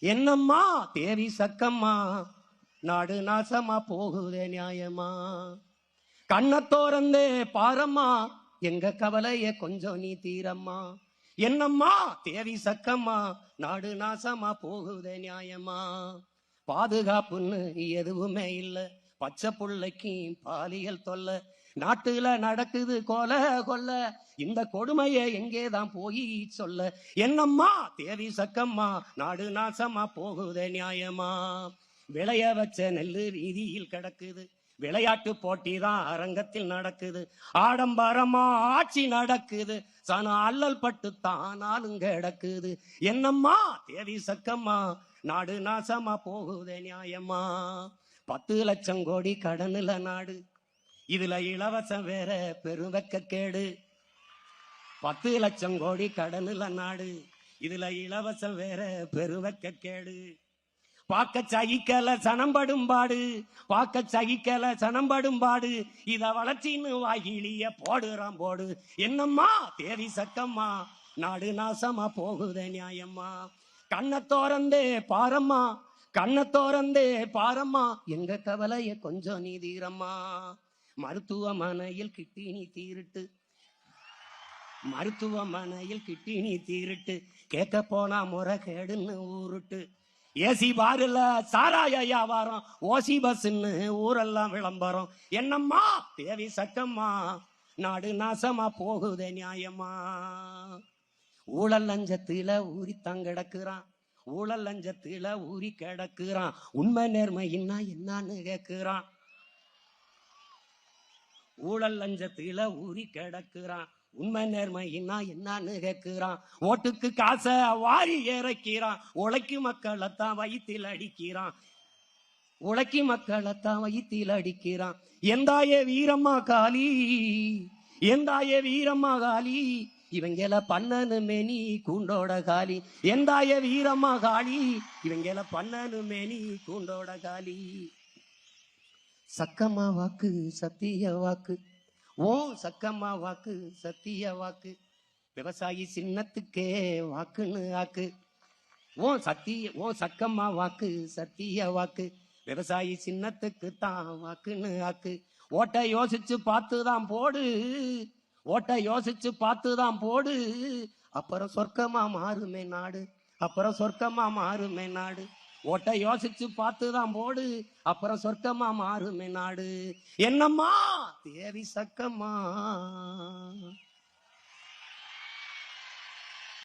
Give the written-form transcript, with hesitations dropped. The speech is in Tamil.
என்னம்மா தேவி சக்கம்மா, நாடு நாசமா போகுதே நியாயமா. கண்ண தோறந்தே பாரம்மா, எங்க கவலைய கொஞ்சம் நீ தீரம்மா. என்னம்மா தேவி சக்கம்மா, நாடு நாசமா போகுதே நியாயமா. பாதுகாப்புன்னு எதுவுமே இல்ல, பச்சை புள்ளைக்கு பாலியல் தொல்ல. நாட்டுல நடக்குது கொல கொல்ல, இந்த கொடுமையை எங்கேதான் போய் சொல்ல. என்னம்மா தேவி சக்கம்மா, நாடு நாசமா போகுதே நியாயமா. விளைய வச்ச நெல்லு வீதியில் கிடக்குது, விளையாட்டு போட்டி தான் அரங்கத்தில் நடக்குது. ஆடம்பரமா ஆட்சி நடக்குது, சன அல்லல் பட்டு தானாலும் கிடக்குது. என்னம்மா தேவி சக்கம்மா, நாடு நாசமா போகுதே நியாயமா. 10 லட்சம் கோடி கடனுல நாடு, இதுல இலவசம் வேற பெருவெக்க கேடு. 10 லட்சம் கோடி கடனுல நாடு, இதுல இலவசம் வேற பெருவெக்க கேடு. பாக்க சகிக்கல சனம்படும் பாடு, பாக்க சகிக்கல சனம்படும் பாடு, இத வளர்ச்சின்னு வாகிலிய போடுறான் போடு. என்னம்மா தேவி சக்கம்மா, நாடு நாசமா போகுதே நியாயம்மா. கண்ண தோறந்தே பாரம்மா, கண்ண தோறந்தே பாரம்மா, எங்க கவலைய கொஞ்சம் நீ தீரம்மா. மருத்துவமனையில் கிட்டினி தீருட்டு, மருத்துவமனையில் கிட்டினி தீருட்டு, கேட்க போனா முறை கேடுன்னு ஊருட்டு. ஏசி பாருல சாராய வியாபாரம், ஓசி பஸ்ன்னு ஊரெல்லாம் விளம்பரம். என்னம்மா தேவி சக்கம்மா, நாடு நாசமா போகுதே நியாயமா. ஊழல் லஞ்சத்துல ஊறித்தான் கிடக்குறான், ஊழல் லஞ்சத்துல ஊறி கிடக்குறான். உண்மை நேர்மைன்னா என்னன்னு கேட்கிறான். ஊழல் லஞ்சத்துல ஊறி கிடக்குறான், உண்மை நேர்மைன்னா என்னன்னு கேட்கிறான். ஓட்டுக்கு காசை வாரி இறக்கிறான், உழைக்கு மக்களைத்தான் வயிற்றில் அடிக்கிறான், உழைக்கு மக்களைத்தான் வயிற்றில் அடிக்கிறான். எந்தாயே வீரம்மா காளி, எந்தாயே வீரம்மா காளி, இவங்கள பண்ணனுமே நீ கூண்டோட காளி. எந்தாயே வீரம்மா காளி, இவங்கள பண்ணனுமே நீ கூண்டோட காளி. சக்கம்மா வாக்கு சத்திய வாக்கு, ஓ சக்கம்மா வாக்கு சத்திய வாக்கு. விவசாயி சின்னத்துக்கே வாக்குன்னு ஆக்கு, ஓ சக்கம்மா வாக்கு சத்திய வாக்கு. விவசாயி சின்னத்துக்கு தான் வாக்குன்னு ஆக்கு. ஓட்டை யோசிச்சு பார்த்துதான் போடு, ஓட்டை யோசிச்சு பார்த்துதான் போடு. அப்புறம் சொர்க்கமா மாறுமே நாடு, அப்புறம் சொர்க்கமா மாறுமே நாடு. ஓட்டை யோசிச்சு பார்த்துதான் போடு, அப்புறம் சொர்க்கமா மாறுமே நாடு. என்னம்மா தேவி சக்கம்மா.